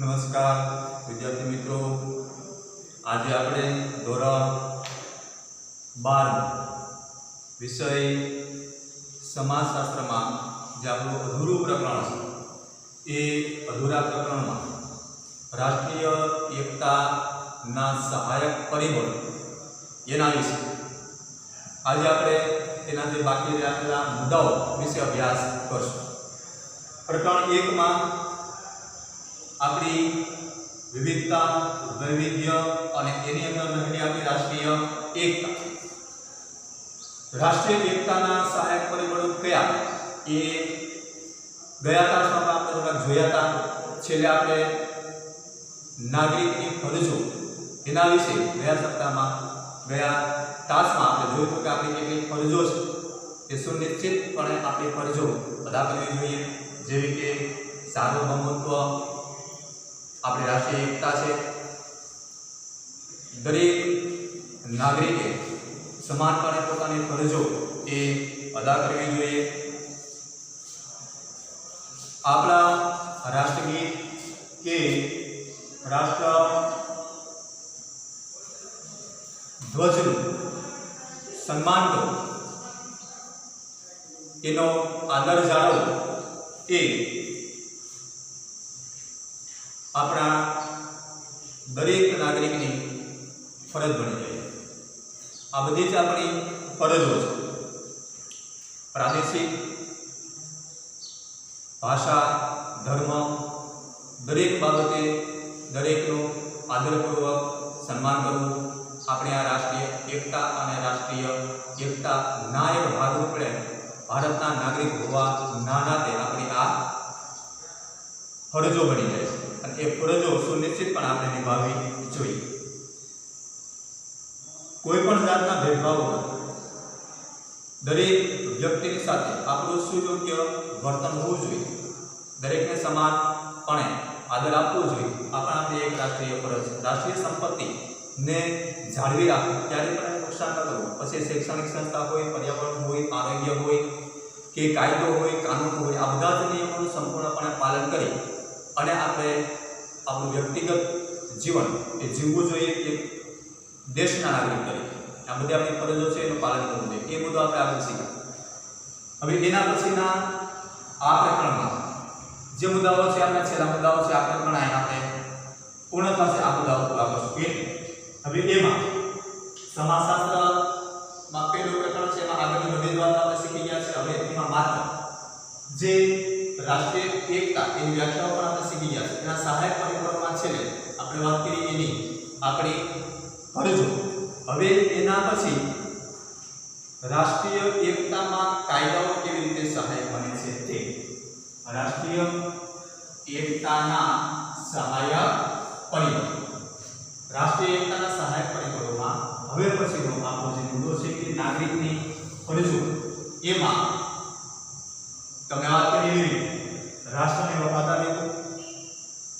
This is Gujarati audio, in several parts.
नमस्कार विद्यार्थी मित्रों, आज आपणे धोरण 12 विषय समाजशास्त्र में जे आपणुं अधूरुं प्रकरण छे ए अधूरा प्रकरण में राष्ट्रीय एकता ना सहायक परिबळ एना विषे आज आपणे तेना जे बाकी रहेला मुद्दाओ विषे अभ्यास करशुं। प्रकरण 1 में अपनी विविधता वैविध्य और एनी अंदर रहेली आपणी राष्ट्रीय एकता। राष्ट्रीय एकता ना सहायक परिबळो कया ए गया तासमां आपणे थोड़ा जोया था। छेल्ले आपणे नागरिकनी फरजो एना विषे गया सप्ताहमां गया तासमां आपणे जोयुं तो के आपणी કેટલી फरजो छे ते सुनिश्चितपणे आपणी फरजो अदा करवी जोईए, जेवी के सार्वभौमत्व, अपनी राष्ट्रीय एकता है, दरेक नागरिके समानपणे पोतानी फरजो ए अदा करवी जोईए। आपला राष्ट्रगीत के राष्ट्र ध्वजनु सन्मान करो, एनो आदर जाळवो ए अपना दरेक नागरिकनी फरज बनी जाए। आ बधी ज अपनी फरजों छे। प्रादेशिक भाषा धर्म दरेक बाबते दरेकनो आदरपूर्वक सन्मान करवुं अपनी आ राष्ट्रीय एकता और राष्ट्रीय एकता ना एक भागरूपे भारतना नागरिक होवा ना नाते अपनी आ फरजों बनी जाए छे। ए फरजो सुनिश्चित पण आपणे निभावी जोईए। कोईपण जातना भेदभाव वगर दरेक व्यक्तिनी साथे आपणुं सुयोग्य वर्तन होवुं जोईए। दरेकने समानपणे आदर आपवो जोईए। आपणी एक राष्ट्रीय फरज राष्ट्रीय संपत्ति ने जाळवी राखवी, क्यारे पण नुकसान न करवुं। पछी शैक्षणिक संस्था होय, पर्यावरण होय, आरोग्य होय के कायदो होय, कानून होय, आ बधा ज नियमोनुं संपूर्णपणे पालन करी અને આપણે આપણું વ્યક્તિગત જીવન એ જીવવું જોઈએ એક દેશના નાગરિક તરીકે। આ બધી આપણી ફરજો છે એનું પાલન કરવું જોઈએ। એ મુદ્દો આપણે આગળ શીખ્યા। હવે એના પછીના આ પ્રકરણમાં જે મુદ્દાઓ છે, આપણા છેલ્લા મુદ્દાઓ છે, આ પ્રકરણ આપણે પૂર્ણ થશે। આ મુદ્દાઓ પૂરા કરશું। હવે એમાં સમાજશાસ્ત્રમાં પહેલું પ્રકરણ છે, એમાં આગળની બધી જ વાત આપણે શીખી ગયા છે। હવે એમાં માત્ર જે राष्ट्रीय एकता एनी व्याख्याओं पर आपणे शीखी गया छे। एना सहायक परिबळोमां छेल्ले आपणे वात करी एनी आपणी फरजो। हवे एना पछी राष्ट्रीय एकतामां कायदाओ केवी रीते सहायक बने छे ते राष्ट्रीय एकताना सहायक परिबळ। राष्ट्रीय एकताना सहायक परिबळोमां हवे पछीनो आपणो जे मुद्दो छे के नागरिकनी फरजो एमां तमे बात करी राष्ट्र ने वफादारी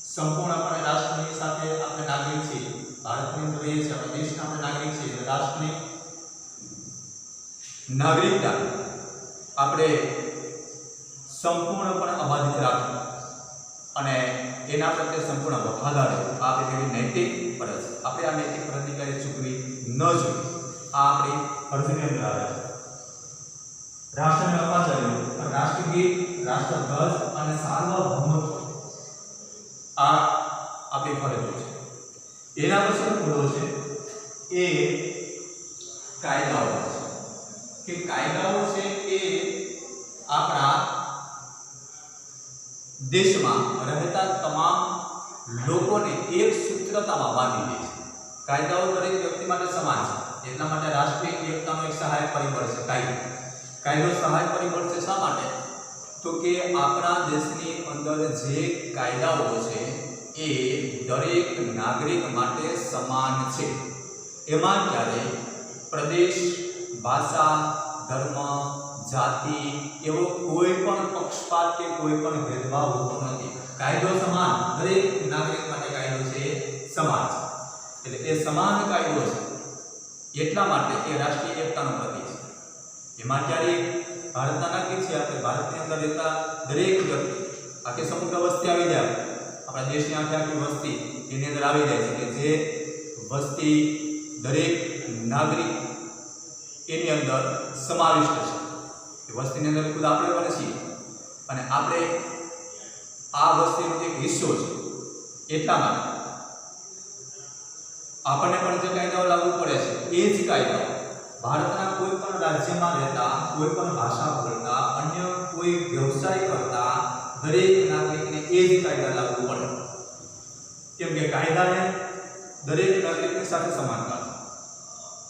संपूर्णपणे राष्ट्र साथे आपणे नागरिक छे। भारत में रहीए छे, आपણા देशना आपणे नागरिक छे। राष्ट्रनी नागरिकता आपणे संपूर्णपणे अबाधित राखવી અને એના પ્રત્યે સંપૂર્ણ વફાદારી આપણી નૈતિક ફરજ। આપણે આ નૈતિક ફરજની ક્યારેય ચૂકવી ન જોઈએ। આ આપણી ફરજની અંદર આવે છે। राष्ट्र में वफादारी, राष्ट्रगीत, राष्ट्रध्वज और सार्वभौमत्व आ आपणी फरजो छे। एना पछीनो मुद्दो छे ए कायदाओ छे के कायदाओ छे ए आपणा देशमां रहेता तमाम लोकोने एक सूत्रतामां बांधी दे छे। कायदाओ दरेक व्यक्ति माटे समान छे, એટલા માટે રાષ્ટ્રીય એકતાનો એક સહાયક પરિબળ છે કાયદો। कायदो सहायक परिबळ छे शा माटे? तो कि आपणा देशनी अंदर जे कायदाओ छे ए दरेक नागरिक माटे समान छे। एमां क्यारे प्रदेश, भाषा, धर्म, जाति एवो कोईपण पक्षपात के कोईपण भेदभाव होतो नथी। कायदो समान, दरेक नागरिक माटे कायदो छे समान छे। એટલે એ સમાન કાયદો છે એટલા માટે એ રાષ્ટ્રીય એકતાનો પ્રતીક છે। एमां क्यारे भारतना नागरिक छे, आपणे भारतनी अंदर रहता दरेक व्यक्ति आखे समग्र वस्ती आवी जाए આપણા દેશની આખી વસ્તી એની અંદર આવી જાય છે કે જે વસ્તી દરેક નાગરિક એની અંદર સમાવિષ્ટ છે. એ વસ્તીની અંદર ખુદ આપણે પણ છીએ અને આપણે આ વસ્તીનો એક હિસ્સો છે. એટલા માટે આપણને પણ જે કાયદાઓ લાગુ પડે છે એ જ કાયદાઓ ભારતના કોઈ પણ રાજ્યમાં રહેતા, કોઈ પણ ભાષા બોલતા, અન્ય કોઈ વ્યવસાય કરતા દરેક નાગરિકને એ જ કાયદા લાગુ પડે. કેમ કે કાયદાને દરેક નાગરિકની સાથે સમાનતા છે.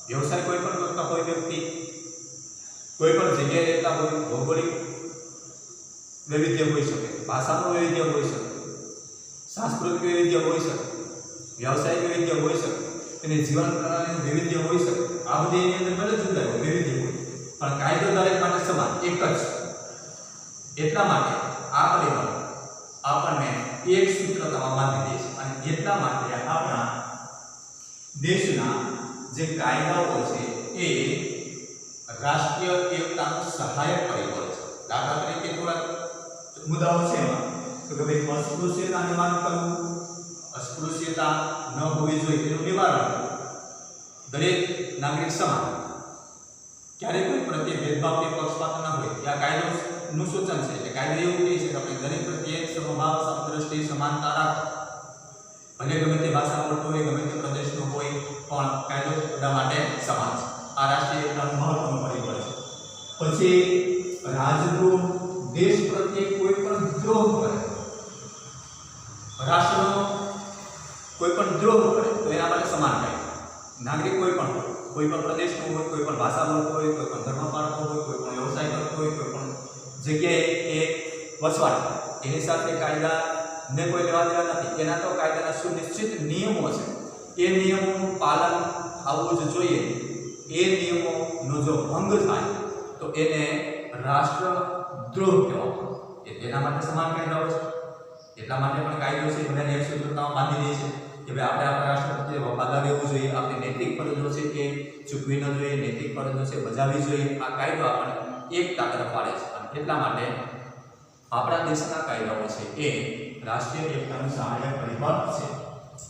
વ્યવસાય કોઈ પણ કરતા હોય વ્યક્તિ, કોઈ પણ જગ્યાએ રહેતા હોય, ભૌગોલિક વૈવિધ્ય હોઈ શકે, ભાષાનું વૈવિધ્ય હોઈ શકે, સાંસ્કૃતિક વૈવિધ્ય હોઈ શકે, વ્યવસાયિક વૈવિધ્ય હોઈ શકે, એની જીવન પ્રણાલીનું વૈવિધ્ય હોઈ શકે. આ બધી એની અંદર ભલે જુદા હોય, વૈવિધ્ય હોય, પણ કાયદો દરેક માટે સમાન એક જ છે. એટલા માટે આ પરિબળ આપણને એક સૂત્રતામાં બાંધી દે છે અને એટલા માટે આપણા દેશના જે કાયદાઓ છે એ રાષ્ટ્રીય એકતાનું સહાયક પરિબળ છે. દાખલા તરીકે થોડા મુદ્દાઓ છે એમાં તો કે ભાઈ અસ્પૃશ્યતા નિવારણ કરવું, અસ્પૃશ્યતા ન હોવી જોઈએ તેનું નિવારણ કરવું, દરેક નાગરિક સમાન, ક્યારેય કોઈ પ્રત્યે ભેદભાવ કે પક્ષપાત ન હોય આ કાયદોનું સૂચન છે. એટલે કાયદો એવું કહે છે કે આપણે દરેક પ્રત્યે સમભાવ, સમદ્રષ્ટિ, સમાનતા રાખો. ભલે ગમે તે ભાષા બોલતો હોય, ગમે તે પ્રદેશનો હોય, પણ કાયદો બધા માટે સમાન છે. આ રાષ્ટ્રીય એકતાનું મહત્વનું પરિબળ છે. પછી રાજદ્રોહ, દેશ પ્રત્યે કોઈ પણ દ્રોહ કરે, રાષ્ટ્રનો કોઈ પણ દ્રોહ કરે તો એના માટે સમાન કાયદો. નાગરિક કોઈ પણ હોય, કોઈ પણ પ્રદેશનો હોય, કોઈ પણ ભાષા બોલતો હોય, કોઈ પણ ધર્મ પાળતો હોય, કોઈ પણ વ્યવસાય કરતો હોય, કોઈ પણ જગ્યાએ એ વસવાટ કરે, એની સાથે કાયદાને કોઈ લેવા દેવા નથી. એના તો કાયદાના સુનિશ્ચિત નિયમો છે. એ નિયમોનું પાલન થવું જ જોઈએ. એ નિયમોનો જો ભંગ થાય તો એને રાષ્ટ્રદ્રોહ કહેવામાં. તેના માટે સમાન કાયદાઓ છે. એટલા માટે પણ કાયદો છે બધાને એક સૂત્રતામાં બાંધી દે છે કે ભાઈ આપણે આપણા રાષ્ટ્ર પ્રત્યે વફાદાર રહેવું જોઈએ, આપણી નૈતિક ફરજો છે કે ચૂકવી ન જોઈએ, નૈતિક ફરજો છે બજાવવી જોઈએ. આ કાયદો આપણને એકતા તરફ વાળે છે અને એટલા માટે આપણા દેશના કાયદાઓ છે એ રાષ્ટ્રીય એકતાનું સહાયક પરિબળ છે.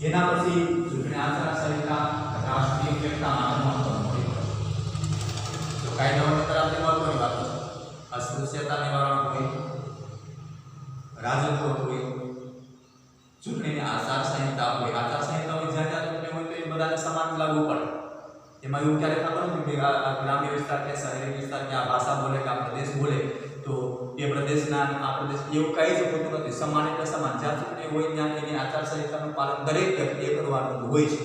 એના પછી ચૂંટણી આચાર સંહિતા રાષ્ટ્રીય એકતા માટે મહત્વનું પરિબળ છે. તો કાયદાઓની અંદર આપણે મહત્વની વાતો છે. અસ્પૃશ્યતા નિવારણ હોય, રાજદ્રોહ હોય, ચૂંટણીની આચાર સંહિતા હોય. આચાર સંહિતાઓની જ્યાં જ્યાં ચૂંટણી હોય તો એ બધાને સમાન લાગુ પડે. એમાં એવું ક્યારેક ખબર નથી કે આ ગ્રામ્ય વિસ્તાર કે શહેરી વિસ્તાર કે આ ભાષા બોલે કે આ પ્રદેશ બોલે તો એ પ્રદેશના આ પ્રદેશ એવું કંઈ જ હોતું નથી. સમાન એટલે સમાન. જ્યાં ચૂંટણી હોય ત્યાં એની આચાર સંહિતાનું પાલન દરેક વ્યક્તિએ કરવાનું હોય છે.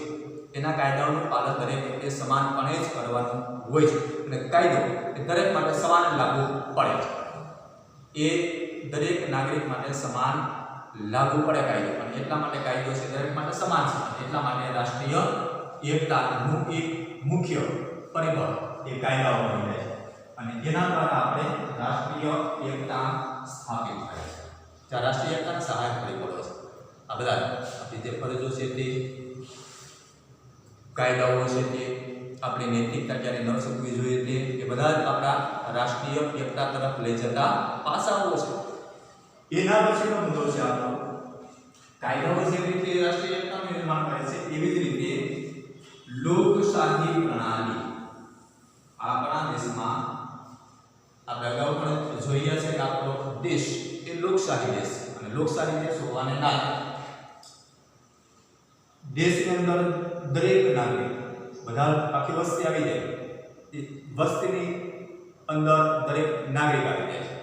એના કાયદાઓનું પાલન દરેક વ્યક્તિએ સમાનપણે જ કરવાનું હોય છે. અને કાયદો એ દરેક માટે સમાન લાગુ પડે છે. એ દરેક નાગરિક માટે સમાન લાગુ પડે કાયદો. અને એટલા માટે કાયદો છે દરેક માટે સમાન છે. એટલા માટે રાષ્ટ્રીય એકતાનું એક મુખ્ય પરિબળ એ કાયદાઓ બની જાય છે અને એના દ્વારા આપણે રાષ્ટ્રીય એકતા સ્થાપિત થાય છે. જ્યાં રાષ્ટ્રીય એકતાના સહાયક પરિબળો છે. આ બધા આપણી જે ફરજો છે તે, કાયદાઓ છે તે, આપણી નૈતિકતા ક્યારે ન ચૂકવી જોઈએ તે, એ બધા જ આપણા રાષ્ટ્રીય એકતા તરફ લઈ જતા પાસાઓ છે. એના પછીનો મુદ્દો છે આપણો કાયદાઓ જે રીતે રાષ્ટ્રીય એકતાનું નિર્માણ કરે છે એવી જ રીતે લોકશાહી પ્રણાલી આપણા દેશમાં આપણે અગાઉ પણ જોઈએ છે કે આપણો દેશ એ લોકશાહી દેશ છે અને લોકશાહી દેશ હોવાને નાતે દેશની અંદર દરેક નાગરિક બધા આખી વસ્તી આવી જાય, એ વસ્તીની અંદર દરેક નાગરિક આવી જાય છે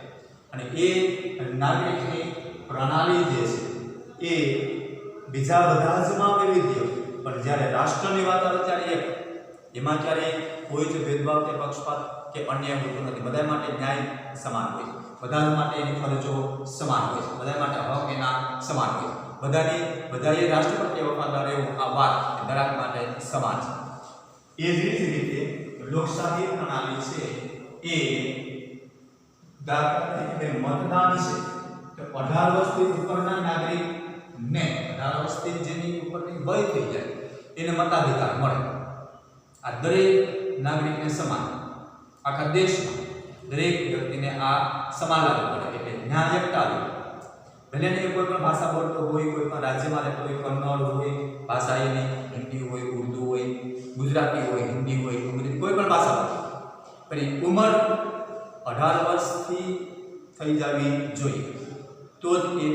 અને એ નાગરિકની પ્રણાલી જે છે એ બીજા બધા જમાં વૈવિધ્ય, પણ જ્યારે રાષ્ટ્રની વાત આવે ત્યારે એક, એમાં ક્યારેય કોઈ જ ભેદભાવ કે પક્ષપાત કે અન્યાય હોતો નથી. બધા માટે ન્યાય સમાન હોય છે, બધા માટે એની ફરજો સમાન હોય છે, બધા માટે હક એના સમાન હોય છે, બધાએ રાષ્ટ્ર પ્રત્યે વફાદાર રહેવું આ વાત દરેક માટે સમાન છે. એ જ રીતે લોકશાહી પ્રણાલી છે એ દાખલા તરીકે મતદાન છે તો 18 વર્ષથી ઉપરના નાગરિકને 18 વર્ષથી જેની ઉપરની વય થઈ જાય એને મતાધિકાર મળે. આ દરેક નાગરિકને સમાન, આખા દેશમાં દરેક વ્યક્તિને આ સમાન લાગુ પડે એટલે ન્યાય એકતા આવે. ભલે ને કોઈ પણ ભાષા બોલતો હોય, કોઈ પણ રાજ્યમાં રહેતો હોય, કન્નડ હોય ભાષા એની, હિન્દી હોય, ઉર્દુ હોય, ગુજરાતી હોય, હિન્દી હોય, અંગ્રેજી કોઈ પણ ભાષા હોય, પણ એની ઉંમર 18 વર્ષથી થઈ જવી જોઈએ, તો જ એ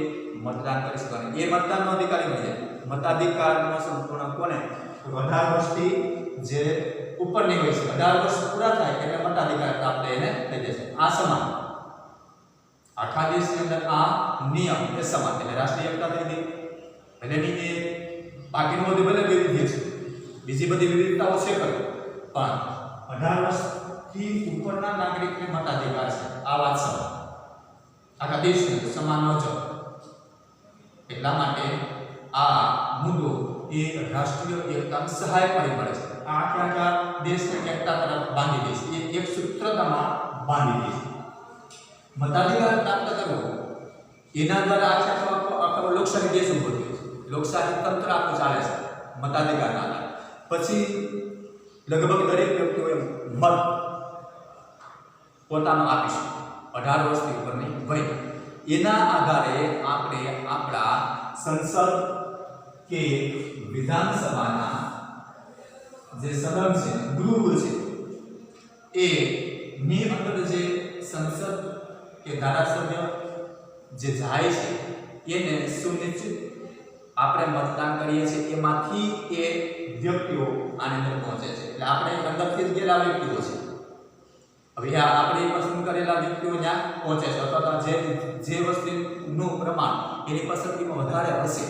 મતદાન કરી શકે. એ મતદાનનો અધિકારી બની જાય. મતાધિકારનો સંપૂર્ણ કોને? 18 વર્ષથી જે ઉપરની હોય છે, 18 વર્ષ પૂરા થાય એટલે મતાધિકાર પ્રાપ્ત એને થઈ જશે. આ સમાન આખા દેશની અંદર આ નિયમ એ સમાન, એટલે રાષ્ટ્રીય એકતા થઈ ગઈ. ભલેની એ બાકીનું બધું ભલે વિવિધ છે, બીજી બધી વિવિધતાઓ છે ખરી, પણ 18 વર્ષથી ઉપરના નાગરિકને મતાધિકાર છે. આ વાત સમાન આખા દેશની અંદર સમાન ન છે. એટલા માટે આ મુદ્દો એ રાષ્ટ્રીય એકતાને સહાય પરિબળ છે. આ આખા દેશને એકતા તરફ બાંધી દેશે, એ એક સૂત્રતામાં બાંધી દેશે. મતાધિકાર પ્રાપ્ત કરવો એના દ્વારા આખો લોકશાહી દેશ ઉભો થયો છે. લોકશાહી તંત્ર આખું ચાલે છે મતાધિકારના આધારે. પછી લગભગ દરેક વ્યક્તિઓએ મત પોતાનો આપી શકે 18 વર્ષથી ઉપરની વય. એના આધારે આપણે આપણા સંસદ કે વિધાનસભાના જે સદન છે, ગૃહ છે, એ ની અંદર જે સંસદ કે ધારાસભ્ય જે જાય છે એને સુનિશ્ચિત આપણે મતદાન કરીએ છીએ એમાંથી એ વ્યક્તિઓ આની અંદર પહોંચે છે. એટલે આપણે અંદરથી જ ગયેલા વ્યક્તિઓ છે. હવે આપણે પસંદ કરેલા વ્યક્તિઓ ત્યાં પહોંચે છે, અથવા જે વસ્તુનું પ્રમાણ એની પસંદગીમાં વધારે હશે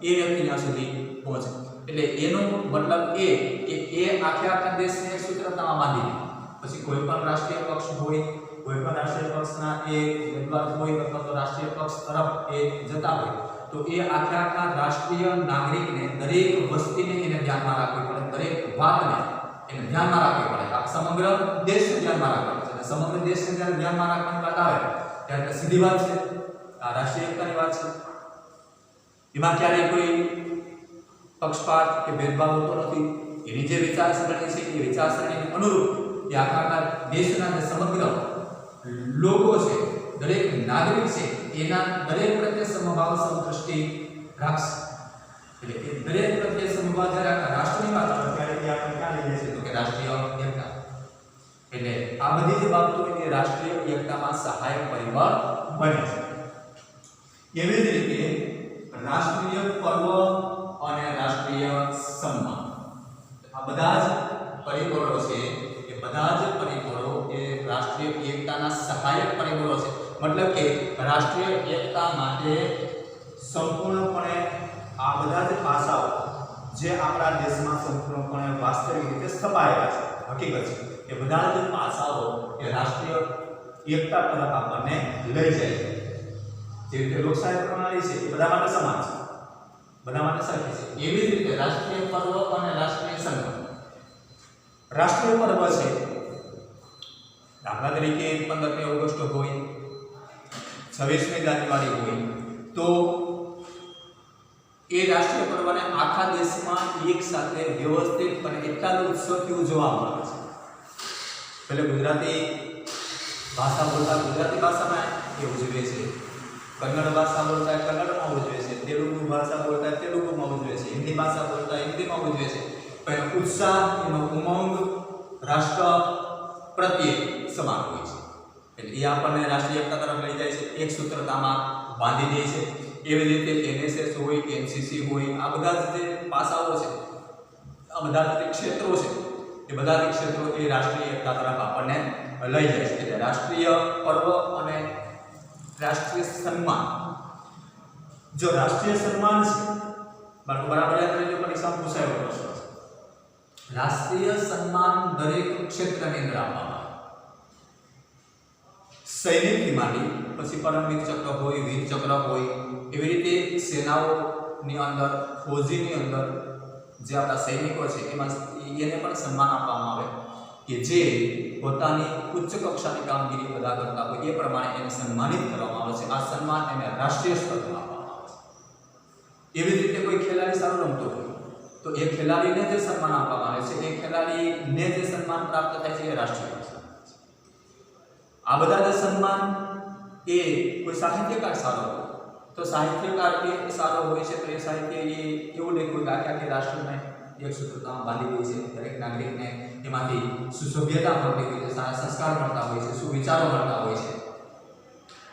એ વ્યક્તિ ત્યાં સુધી પહોંચે. એટલે એનો મતલબ એ કે એ આખા દેશને એક સૂત્રતામાં બાંધી દે. પછી કોઈ પણ રાષ્ટ્રીય પક્ષ હોય, કોઈ પણ રાષ્ટ્રીય પક્ષના એ ઉમેદવાર હોય અથવા તો રાષ્ટ્રીય પક્ષ તરફ એ જતા હોય, તો એ આખા રાષ્ટ્રીય નાગરિકને દરેક વસ્તીને એને ધ્યાનમાં રાખવી પડે, દરેક વાતને એને ધ્યાનમાં રાખવી પડે. આ સમગ્ર દેશને ધ્યાનમાં રાખવું પડે. સમગ્ર દેશને જ્યારે ધ્યાનમાં રાખવાની વાત આવે ત્યારે સીધી વાત છે, આ રાષ્ટ્રીય એકતાની વાત છે. એમાં ક્યારેય કોઈ પક્ષપાત કે ભેદભાવ હોતો નથી. એની જે વિચારસરણી છે એ વિચારસરણીને અનુરૂપ એ આખા દેશના જે સમગ્ર લોકો છે, દરેક નાગરિક છે, એના દરેક પ્રત્યે સમભાવ સમદ્રષ્ટિ રાખશે. એટલે એ દરેક પ્રત્યે સમભાવ જ્યારે આખા રાષ્ટ્રની વાત આવે ત્યારે એ આપણે ક્યાં લઈ જશે? તો કે રાષ્ટ્રીય એકતા. એટલે આ બધી જે બાબતો એ રાષ્ટ્રીય એકતામાં સહાયક પરિબળ બને છે. એવી જ રીતે રાષ્ટ્રીય પર્વ અને રાષ્ટ્રીય સન્માન, આ બધા જ પરિબળો છે, એ બધા જ પરિબળો એ રાષ્ટ્રીય એકતાના સહાયક પરિબળો છે. મતલબ કે રાષ્ટ્રીય એકતા માટે સંપૂર્ણપણે આ બધા જ પાસાઓ જે આપણા દેશમાં સંપૂર્ણપણે વાસ્તવિક રીતે સ્થપાયેલા છે, હકીકત છે, એ બધા જ પાસાઓ એ રાષ્ટ્રીય એકતા તરફ આપણને લઈ જાય છે. જે રીતે લોકશાહી પ્રણાલી છે એ બધા માટે સમાન છે, બધા માટે સરખી છે. એવી જ રીતે રાષ્ટ્રીય પર્વ અને રાષ્ટ્રીય સન્માન. રાષ્ટ્રીય પર્વ છે, દાખલા તરીકે 15મી ઓગસ્ટ હોય, 26મી જાન્યુઆરી હોય, તો એ રાષ્ટ્રીય પર્વને આખા દેશમાં એક સાથે વ્યવસ્થિત અને એટલા ઉત્સવથી ઉજવવામાં આવે છે. એટલે ગુજરાતી ભાષા બોલતા ગુજરાતી ભાષામાં એ ઉજવે છે, કન્નડ ભાષા બોલતા કન્નડમાં ઉજવે છે, તેલુગુ ભાષા બોલતા તેલુગુમાં ઉજવે છે, હિન્દી ભાષા બોલતા હિન્દીમાં ઉજવે છે. પણ ઉત્સાહ, એનો ઉમંગ રાષ્ટ્ર પ્રત્યે સમાન હોય છે. એટલે એ આપણને રાષ્ટ્રીય એકતા તરફ લઈ જાય છે, એક સૂત્રતામાં બાંધી દે છે. એવી રીતે NSS હોય, NCC હોય, આ બધા જે પાસાઓ છે, આ બધા જે ક્ષેત્રો છે, એ બધા જ ક્ષેત્રો એ રાષ્ટ્રીય એકતા તરફ આપણને લઈ જાય છે. એટલે રાષ્ટ્રીય પર્વ અને રાષ્ટ્રીય સન્માન. જો રાષ્ટ્રીય સન્માન છે, બરાબર યાદ રાખજો, પરીક્ષામાં પૂછાયેલો પ્રશ્ન છે. રાષ્ટ્રીય સન્માન દરેક ક્ષેત્રની અંદર આપવામાં આવે. સૈનિકથી માંડી પછી પરમવીર ચક્ર હોય, વીર ચક્ર હોય, એવી રીતે સેનાઓની અંદર, ફૌજીની અંદર જે આપણા સૈનિકો છે એમાં એને પણ સન્માન આપવામાં આવે કે જે પોતાની ઉચ્ચ કક્ષાની કામગીરી અદા કરતા હોય એ પ્રમાણે એને સન્માનિત કરવામાં આવે છે. આ સન્માન એને રાષ્ટ્રીય સ્તરે આપવામાં આવે છે. એવી જ રીતે કોઈ ખેલાડી સારું રમતો હોય તો એ ખેલાડીને જે સન્માન આપવામાં આવે છે, એ ખેલાડીને જે સન્માન પ્રાપ્ત થાય છે એ રાષ્ટ્રીય સન્માન છે. આ બધા જે સન્માન એ કોઈ સાહિત્યકાર સારો હોય तो साहित्यकार के सारो होय छे तो ए साहित्य ए एवुं लख्युं के आखे राष्ट्रने एक सूत्रतामां बांधी दे छे दरेक नागरिकने एमांथी सुसभ्यता मळती होय छे, सारा संस्कार मळता होय छे, सुविचारो मळता होय छे।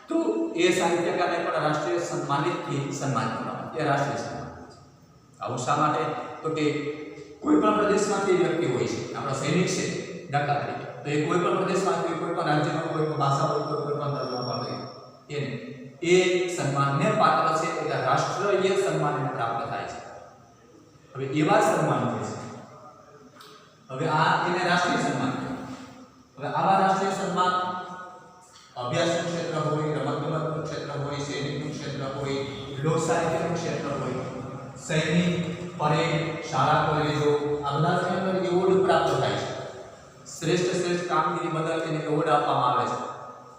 तो ए साहित्यकारने पण राष्ट्रीय सम्मानितथी सन्मान करवामां ए राष्ट्रीय सन्मान आवुं शा माटे तो के कोईपण प्रदेशमांथी व्यक्ति होय छे आपणा सैनिक छे दाखला तरीके तो ए कोईपण प्रदेशमांथी कोईपण राज्यनो कोईपण भाषा बोलतो कोईपण धर्मनो होय एने ए सन्मानने पात्र छे એટલે રાષ્ટ્રીય સન્માન એને પ્રાપ્ત થાય છે। હવે એવા સન્માન છે હવે આ એને રાષ્ટ્રીય સન્માન કહેવાય। હવે આવા રાષ્ટ્રીય સન્માન અભ્યાસનું ક્ષેત્ર હોય, રમતગમતનું ક્ષેત્ર હોય, સૈનિકનું ક્ષેત્ર હોય, લોક સાહિત્યનું ક્ષેત્ર હોય, સૈનિક પરેડ શાળા કોલેજો આ બધાની અંદર એવોર્ડ પ્રાપ્ત થાય છે। શ્રેષ્ઠ કામગીરી બદલ એને એવોર્ડ આપવામાં આવે છે।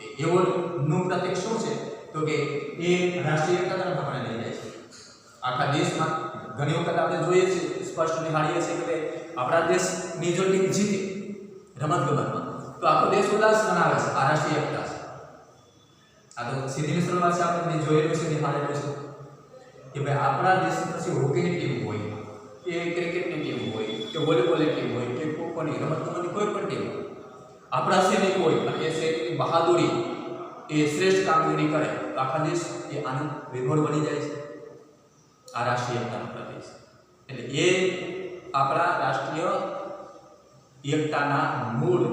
એ એવોર્ડનું પ્રતીક શું છે तो કે એ રાષ્ટ્રીય એકતા તરફ આપણે લઈ જાય છે। આખા દેશમાં ઘણી વખત આપણે જોઈએ છીએ સ્પષ્ટ નિહાળીએ છીએ કે આપણા દેશની જો ટીમ જીતે રમતગમતમાં તો આખો દેશ ઉલ્લાસ મનાવે છે। આ રાષ્ટ્રીય એકતા છે। આ તો સીધી સરળ વાત છે, આપણે જોયેલું છે, નિહાળેલું છે કે ભાઈ આપણા દેશની પછી હોકીની ટીમ હોય કે ક્રિકેટની ટીમ હોય કે વોલીબોલની ટીમ હોય કે ખોખોની રમતગમતની કોઈ પણ ટીમ હોય, આપણા સૈનિક હોય અને એ સૈનિકની બહાદુરી એ શ્રેષ્ઠ કામગીરી કરે તો આખા દેશ એ આનંદ વિભોર બની જાય છે। આ રાષ્ટ્રીય એકતાનું પ્રતીક છે। એટલે એ આપણા રાષ્ટ્રીય એકતાના મૂળ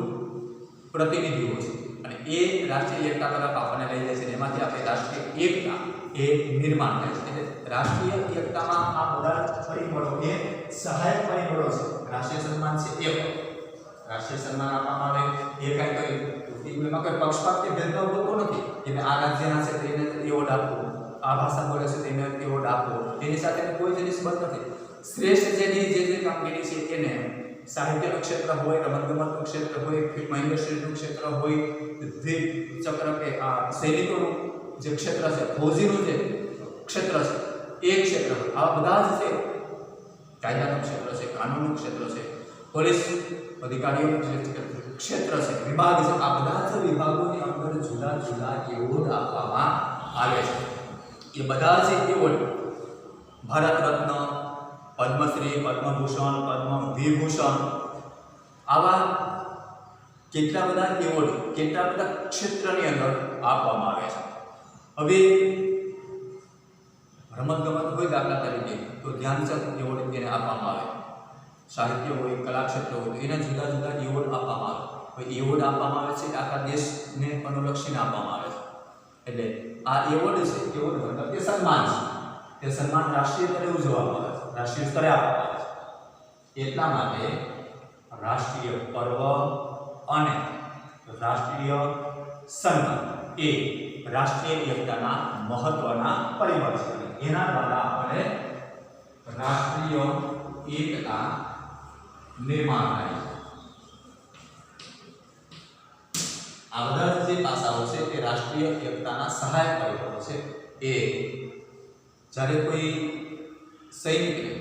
પ્રતિનિધિઓ છે અને એ રાષ્ટ્રીય એકતા તરફ આપણને લઈ જાય છે। એમાંથી આપણે રાષ્ટ્રીય એકતા એ નિર્માણ થાય છે। એટલે રાષ્ટ્રીય એકતામાં આ બધા પરિબળો એ સહાયક પરિબળો છે। રાષ્ટ્રીય સન્માન છે એ રાષ્ટ્રીય સન્માન આપવામાં આવે એ કાંઈ એમાં કોઈ પક્ષપાત કે ભેદભાવ હોતો નથી કે આ રાજ્યના છે તેને એવોર્ડ આપવો, આ ભાષા બોલે છે તેને એવોર્ડ આપવો, તેની સાથે કોઈ જ નિસ્બત નથી। શ્રેષ્ઠ જેની જે કામગીરી છે એને સાહિત્યનું ક્ષેત્ર હોય, રમતગમતનું ક્ષેત્ર હોય, ફિલ્મ ઇન્ડસ્ટ્રીનું ક્ષેત્ર હોય, ચક્ર કે આ સૈનિકોનું જે ક્ષેત્ર છે, ફૌજીનું જે ક્ષેત્ર છે એ ક્ષેત્ર આવા બધા જ છે। કાયદાનું ક્ષેત્ર છે, કાનૂનનું ક્ષેત્ર છે, પોલીસ અધિકારીઓનું ક્ષેત્ર છે, વિભાગ છે, આ બધા જ વિભાગોની અંદર જુદા જુદા એવોર્ડ આપવામાં આવે છે। એ બધા જ એવોર્ડ ભારત રત્ન, પદ્મશ્રી, પદ્મભૂષણ, પદ્મવિભૂષણ આવા કેટલા બધા એવોર્ડ કેટલા બધા ક્ષેત્રની અંદર આપવામાં આવે છે। હવે રમતગમત હોય દાખલા તરીકે તો ધ્યાનચંદ એવોર્ડ તેને આપવામાં આવે, સાહિત્ય હોય, કલા ક્ષેત્ર હોય તો એને જુદા જુદા એવોર્ડ આપવામાં આવે। હવે એવોર્ડ આપવામાં આવે છે આખા દેશને અનુલક્ષીને આપવામાં આવે છે। એટલે આ એવોર્ડ છે એવોર્ડ મતલબ કે સન્માન છે, તે સન્માન રાષ્ટ્રીય સ્તરે ઉજવવામાં આવે છે, રાષ્ટ્રીય સ્તરે આપવામાં આવે છે। એટલા માટે રાષ્ટ્રીય પર્વ અને રાષ્ટ્રીય સન્માન એ રાષ્ટ્રીય એકતાના મહત્વના પરિબળ છે। એના દ્વારા આપણે રાષ્ટ્રીય એકતા નિર્માણ થાય છે। આ બધા જે પાસાઓ છે તે રાષ્ટ્રીય એકતાના સહાયક પરિબળો છે। એ જ્યારે કોઈ સૈનિકને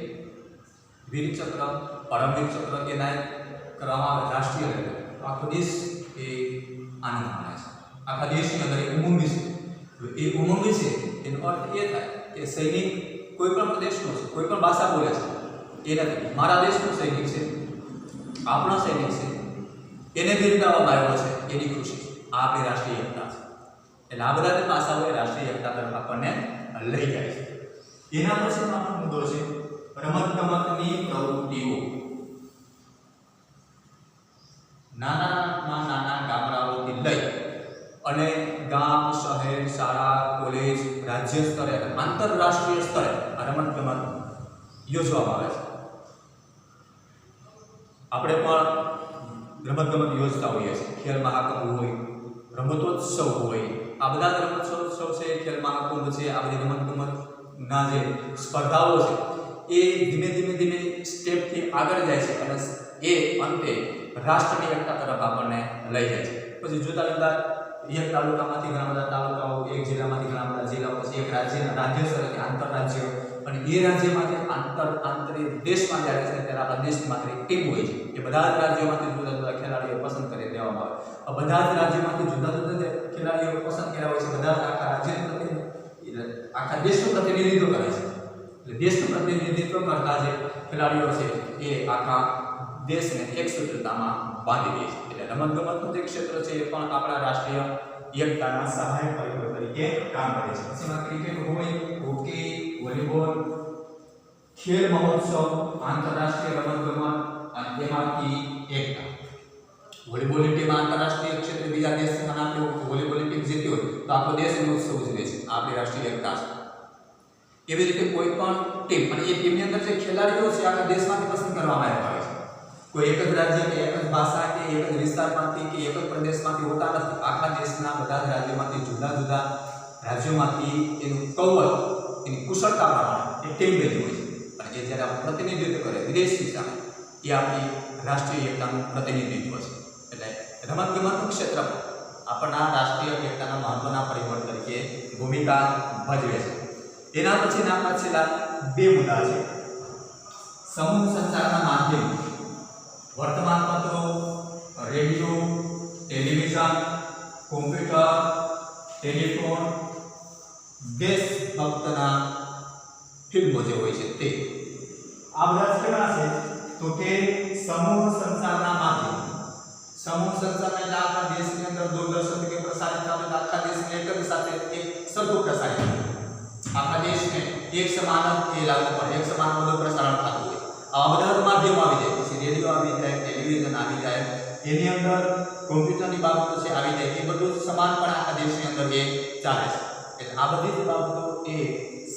વીર ચક્ર, પરમવીર ચક્ર એનાયત કરવામાં આવે રાષ્ટ્રીય લેવલે તો આખો દેશ એ આનંદ માણે છે। આખા દેશની અંદર એક ઉમંગ છે। એ ઉમંગ છે એનો અર્થ એ થાય કે સૈનિક કોઈ પણ પ્રદેશનો છે, કોઈ પણ ભાષા બોલે છે એ નથી, મારા દેશનો સૈનિક છે, આપણો સૈનિક છે, એને બિરદાવવામાં આવ્યો છે એની ખુશી છે। આ આપણી રાષ્ટ્રીય એકતા છે। એટલે આ બધા જે પાસાઓ એ રાષ્ટ્રીય એકતા તરફ આપણને લઈ જાય છે। એના પછીનો આપણો મુદ્દો છે રમતગમતની પ્રવૃત્તિઓ। નાના ગામડાઓથી લઈ અને ગામ, શહેર, શાળા, કોલેજ, રાજ્ય સ્તરે અને આંતરરાષ્ટ્રીય સ્તરે આ રમતગમત યોજવામાં આવે છે। આપણે પણ રમતગમત યોજતા હોઈએ છીએ, ખેલ મહાકુંભ હોય, રમતોત્સવ હોય, આ બધા જ રમતોત્સવ છે, ખેલ મહાકુંભ છે, આ બધી રમતગમતના જે સ્પર્ધાઓ છે એ ધીમે ધીમે સ્ટેપથી આગળ જાય છે અને એ અંતે રાષ્ટ્રની એકતા તરફ આપણને લઈ જાય છે। પછી જુદા જુદા એક તાલુકામાંથી ઘણા બધા તાલુકાઓ, એક જિલ્લામાંથી ઘણા બધા જિલ્લાઓ, પછી એક રાજ્ય સ્તરેથી આંતરરાજ્ય અને એ રાજ્યમાંથી આંતરિક દેશમાં જ્યારે છે ત્યારે આપણા દેશની માત્ર એક ટીમ હોય છે એ બધા જ રાજ્યોમાંથી જુદા જુદા ખેલાડીઓ પસંદ કરી દેવામાં આવે। બધા જ રાજ્યોમાંથી જુદા જુદા ખેલાડીઓ પસંદ કર્યા હોય છે, બધા જ આખા રાજ્યની આખા દેશનું પ્રતિનિધિત્વ કરે છે। એટલે દેશનું પ્રતિનિધિત્વ કરતા જે ખેલાડીઓ છે એ આખા દેશને એક સૂત્રતામાં બાંધી દે છે। એટલે રમતગમતનું જે ક્ષેત્ર છે એ પણ આપણા રાષ્ટ્રીય એકતાના સહાયક પરિબળ તરીકે કામ કરે છે। જેમાં ક્રિકેટ હોય, હોકી, વોલીબોલ, ખેલ મહોત્સવ, આંતરરાષ્ટ્રીય રમતગમત અને તેમાંથી એકતા। વોલીબોલની ટીમ આંતરરાષ્ટ્રીય ક્ષેત્રે બીજા દેશ સામે આપણે વોલીબોલની ટીમ જીતી હોય તો આખો દેશ એનો ઉત્સવ ઉજવે છે। આપણી રાષ્ટ્રીય એકતા છે। એવી રીતે કોઈ પણ ટીમ અને એ ટીમની અંદર જે ખેલાડીઓ છે આખા દેશમાંથી પસંદ કરવામાં આવ્યા હોય છે। કોઈ એક જ રાજ્ય કે એક જ ભાષા કે એક જ વિસ્તારમાંથી કે એક જ પ્રદેશમાંથી હોતા નથી। આખા દેશના બધા જ રાજ્યોમાંથી જુદા જુદા રાજ્યોમાંથી એનું કૌશલ, એની કુશળતા પ્રમાણે એ ટીમ બની હોય છે અને એ જ્યારે આપણે પ્રતિનિધિત્વ કરે વિદેશી સામે એ આપણી રાષ્ટ્રીય એકતાનું પ્રતિનિધિત્વ છે। એટલે રમતગમતનું ક્ષેત્ર આપણા રાષ્ટ્રીય એકતાના મહત્વના પરિબળ તરીકે ભૂમિકા ભજવે છે। એના પછીના આપણા છેલ્લા બે મુદ્દા છે। સમૂહ સંચારના માધ્યમ, વર્તમાનપત્રો, રેડિયો, ટેલિવિઝન, કોમ્પ્યુટર, ટેલિફોન, દેશભક્તના ફિલ્મો જે હોય છે તે આ બધા કેવા છે તો કે સમૂહ સંચારના માધ્યમ। સમૂહ સંચાર એટલે આખા દેશની અંદર દૂરદર્શન કે પ્રસારિત થાય તો આખા દેશને એક જ સાથે એક સરખું પ્રસારિત થાય। આખા દેશને એક સમાન એ લાગુ પડે, એક સમાન બધું પ્રસારણ થતું હોય। આ બધા માધ્યમો આવી જાય, પછી રેડિયો આવી જાય, ટેલિવિઝન આવી જાય, એની અંદર કોમ્પ્યુટરની બાબતો છે આવી જાય, એ બધું સમાનપણે આખા દેશની અંદર એ ચાલે છે। એટલે આ બધી જ બાબતો એ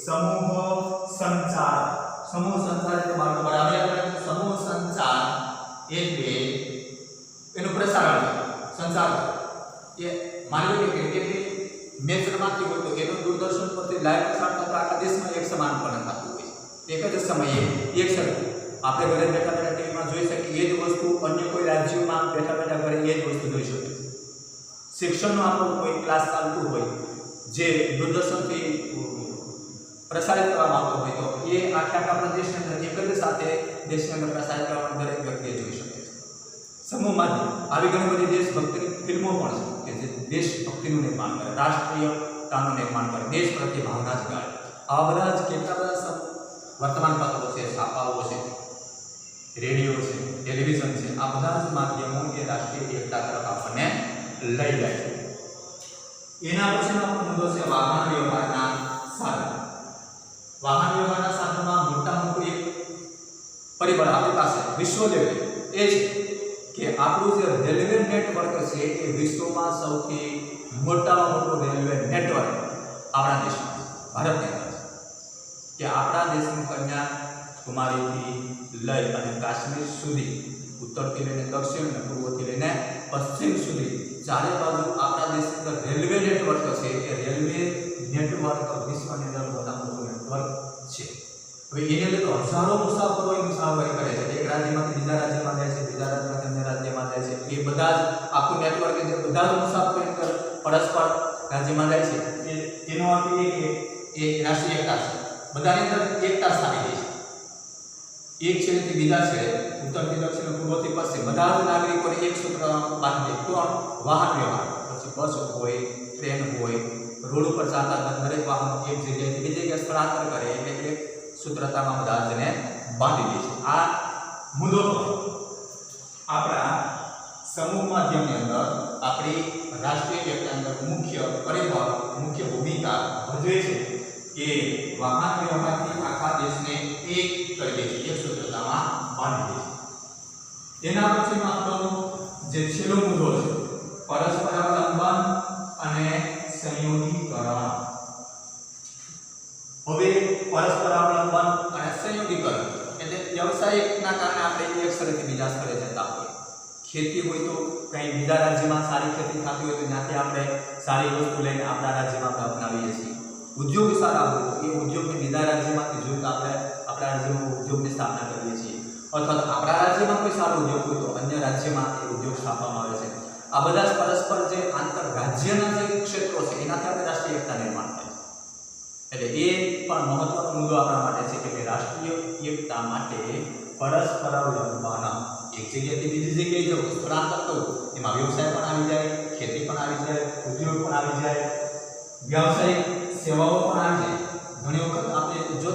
સમૂહ સંચાર, સમૂહ સંચાર એટલે બાબતો બરાબર આપણે સમૂહ સંચાર એટલે એનું પ્રસારણ, સંચાર એ માની લો કે ક્રિકેટની મેચ રમાતી હોય તો એનું દૂરદર્શન પરથી લાઈવ પ્રસારણ થતું આખા દેશમાં એક સમાનપણે થતું હોય છે। એક જ સમયે એક સરખું આપણે ઘરે બેઠા બેઠા ટીવીમાં જોઈ શકીએ એ જ વસ્તુ અન્ય કોઈ રાજ્યોમાં બેઠા બેઠા ઘરે એ જ વસ્તુ જોઈ શકે છે। શિક્ષણનો આપણો કોઈ ક્લાસ ચાલતું હોય જે દૂરદર્શનથી પ્રસારિત કરવામાં આવતો હોય તો એ આખા આપણા દેશની અંદર એક જ સાથે દેશની અંદર પ્રસારિત કરવામાં દરેક વ્યક્તિએ જોઈ શકે છે। સમૂહ માધ્યમ આવી ઘણી બધી દેશભક્તિની ફિલ્મો પણ છે કે જે દેશભક્તિનું નિર્માણ કરે, રાષ્ટ્રીયતાનું નિર્માણ કરે, દેશ પ્રત્યે ભાવના જગાડે। આવા બધા જ કેટલા બધા વર્તમાનપત્રો છે, છાપાઓ છે, રેડિયો છે, ટેલિવિઝન છે, આ બધા જ માધ્યમો એ રાષ્ટ્રીય એકતા તરફ આપણને લઈ જાય છે। એના પછીનો આપણો મુદ્દો છે વાહન વ્યવહારના સાધન। વાહન વ્યવહારના સાધનમાં મોટા મોટું એક પરિબળ આપણી પાસે વિશ્વ લેવલે એ છે કે આપણું જે રેલવે નેટવર્ક છે એ વિશ્વમાં સૌથી મોટામાં મોટું રેલવે નેટવર્ક આપણા દેશમાં છે, ભારતની અંદર છે। કે આપણા દેશની કન્યાકુમારીથી લઈ અને કાશ્મીર સુધી, ઉત્તરથી લઈને દક્ષિણ અને પૂર્વથી લઈને પશ્ચિમ સુધી ચારે બાજુ આપણા દેશની અંદર રેલવે નેટવર્ક છે એ રેલવે નેટવર્ક વિશ્વની અંદર મોટા મોટું નેટવર્ક છે। હવે એની અંદર તો હજારો મુસાફરો મુસાફરી કરે છે। એક રાજ્યમાંથી બીજા રાજ્યમાં જાય છે, બીજા રાજ્યમાંથી અન્ય રાજ્યમાં જાય છે। એ બધા જ આખું નેટવર્ક છે, બધા જ મુસાફરો પરસ્પર રાજ્યમાં જાય છે। એનો અર્થ એ કે એ રાષ્ટ્રીય એકતા છે, બધાની અંદર એકતા સ્થાપી દે છે। એક છેડેથી બીજા છેડે, ઉત્તરથી દક્ષિણ, પૂર્વથી પશ્ચિમ બધા જ નાગરિકોને એક સૂત્રમાં બાંધી દે। કોણ? વાહન વ્યવહાર, પછી બસ હોય, ટ્રેન હોય, રોડ ઉપર ચાલતા દરેક વાહનો એક જગ્યાએથી બીજી જગ્યાએ સ્થળાંતર કરે એટલે એક સૂત્રતામાં બધા જને બાંધી દે છે। આ મુદ્દો આપણા સમૂહ માધ્યમની અંદર આપણી રાષ્ટ્રીય એકતા અંદર મુખ્ય પરિબળ, મુખ્ય ભૂમિકા ભજવે છે એ વાહન વ્યવહારથી આખા દેશને એક કરી દે છે, એક સૂત્રતામાં બાંધી દે છે। એના પછીનો આપણો જે છેલ્લો મુદ્દો છે પરસ્પર અવલંબન અને સંયોગીકરણ। હવે પરસ્પર અવલંબન અને સંયોગીકરણ એટલે વ્યવસાયિકના કારણે આપણે એક સ્થળેથી બીજા સ્થળે જતા હોઈએ। ખેતી હોય તો કંઈ બીજા રાજ્યમાં સારી ખેતી થતી હોય તો ત્યાંથી આપણે સારી વસ્તુ લઈને આપણા રાજ્યમાં આપણે અપનાવીએ છીએ। ઉદ્યોગ સારા હોય તો એ ઉદ્યોગને બીજા રાજ્યમાંથી જોઈને આપણે આપણા રાજ્યમાં ઉદ્યોગની સ્થાપના કરીએ છીએ, અથવા તો આપણા રાજ્યમાં કોઈ સારો ઉદ્યોગ હોય તો અન્ય રાજ્યમાં એ ઉદ્યોગ સ્થાપવામાં આવે છે। આ બધા જ પરસ્પર જે આંતર રાજ્યના જે ક્ષેત્રો છે એનાથી આપણે રાષ્ટ્રીય એકતા નિર્માણ થાય છે। એટલે એ પણ મહત્વનો મુદ્દો આપણા માટે છે કે રાષ્ટ્રીય એકતા માટે પરસ્પર અવલંબન, એક જગ્યાએથી બીજી જગ્યાએ જવું, સ્થળાંતર કરવું, એમાં વ્યવસાય પણ આવી જાય, ખેતી પણ આવી જાય, ઉદ્યોગ પણ આવી જાય, વ્યવસાયિક સેવાઓ પણ આવી જાય।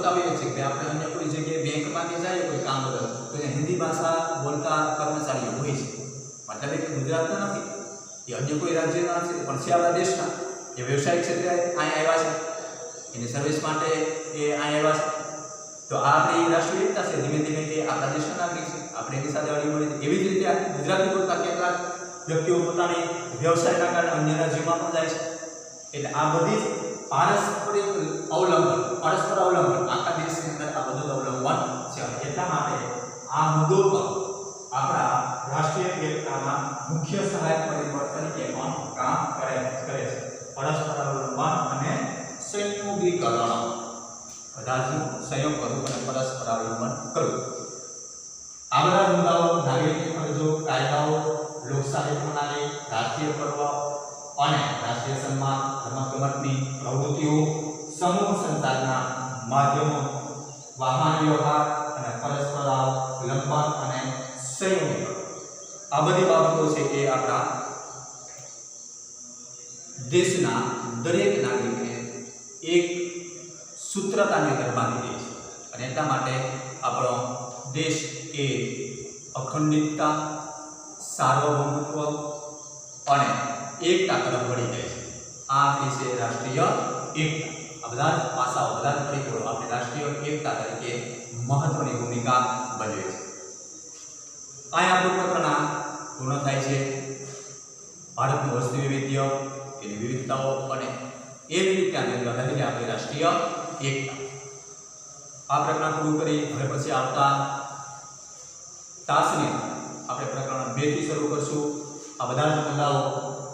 જોતા હોઈએ છીએ કે આપણે અન્ય કોઈ જગ્યાએ બેંકમાંથી જઈએ કોઈ કામ વગર તો એને હિન્દી ભાષા બોલતા કર્મચારીઓ હોય છે, મતલબ એ ગુજરાતના નથી, એ અન્ય કોઈ રાજ્યના નથી, પણ છે આપણા દેશના, એ વ્યવસાયિક ક્ષેત્રે અહીંયા આવ્યા છે, એની સર્વિસ માટે એ અહીંયા આવ્યા છે. તો આ આપણી રાષ્ટ્રીય એકતા છે. ધીમે ધીમે તે આપણા દેશના નાગરિક છે, આપણે એની સાથે હળી મળી. એવી જ રીતે ગુજરાતી બોલતા કેટલાક વ્યક્તિઓ પોતાની વ્યવસાયના કારણે અન્ય રાજ્યોમાં પણ જાય છે. એટલે આ બધી જ પરસ્પર અવલંબન આખા દેશની અંદર આ બધું અવલંબન છે. એટલા માટે આ મુદ્દો પર આપણા રાષ્ટ્રીય એકતાના મુખ્ય સહાયક પરિબળ તરીકે પણ કામ કરે છે. પરસ્પર અવલંબન અને સંયોગીકરણ, બધાનું સંયોગ કરવું અને પરસ્પર અવલંબન કરવું. આ બધા મુદ્દાઓ નાગરિક ફરજો, કાયદાઓ, લોકશાહી પ્રણાલી, રાષ્ટ્રીય પર્વ અને રાષ્ટ્રીય સન્માન, રમતગમતની પ્રવૃત્તિઓ, સમૂહ સંચારના માધ્યમો, વાહન વ્યવહાર અને પરસ્પર અવલંબન અને સંયોગીકરણ, આ બધી બાબતો છે એ આપણા દેશના દરેક નાગરિકને એક સૂત્રતાની અંદર બાંધી દે છે. અને એટલા માટે આપણો દેશ એ અખંડિતતા, સાર્વભૌમત્વ અને એકતા તરફ વળી જાય છે. આ છે રાષ્ટ્રીય એકતા. આ બધા જ પાસાઓ, બધા જ પરિબળો આપણે રાષ્ટ્રીય એકતા તરીકે મહત્વની ભૂમિકા ભજવે છે. અહીંયા આપણું પ્રકરણ પૂર્ણ થાય છે. ભારતનું વસ્તી વૈવિધ્ય, એની વિવિધતાઓ અને એ વિવિધતાની અંદર રહેલી આપણી રાષ્ટ્રીય એકતા. આ પ્રકરણ પૂરું કરી હવે પછી આવતા તાસને આપણે પ્રકરણ 2 થી શરૂ કરશું. આ બધા જ મુદ્દાઓ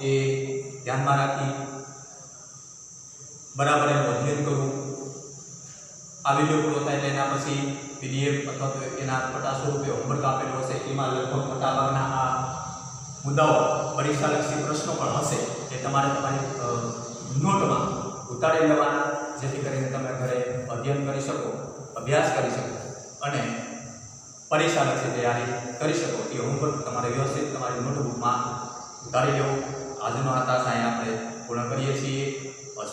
એ ધ્યાનમાં રાખી બરાબર એનું અધ્યયન કરવું. આ વિડીયો પૂરો થાય એટલે એના પછી PDF અથવા તો એના ફટા સ્વરૂપે હોમવર્ક આપેલો હશે. એમાં લગભગ મોટાભાગના આ મુદ્દાઓ પરીક્ષાલક્ષી પ્રશ્નો પણ હશે. એ તમારે તમારી નોટમાં ઉતારી લેવાના, જેથી કરીને તમે ઘરે અધ્યયન કરી શકો, અભ્યાસ કરી શકો અને પરીક્ષાલક્ષી તૈયારી કરી શકો. એ હોમવર્ક તમારે વ્યવસ્થિત તમારી નોટબુકમાં ઉતારી લેવું. આજનો આ તાસ અહીંયા આપણે પૂર્ણ કરીએ છીએ. બસ.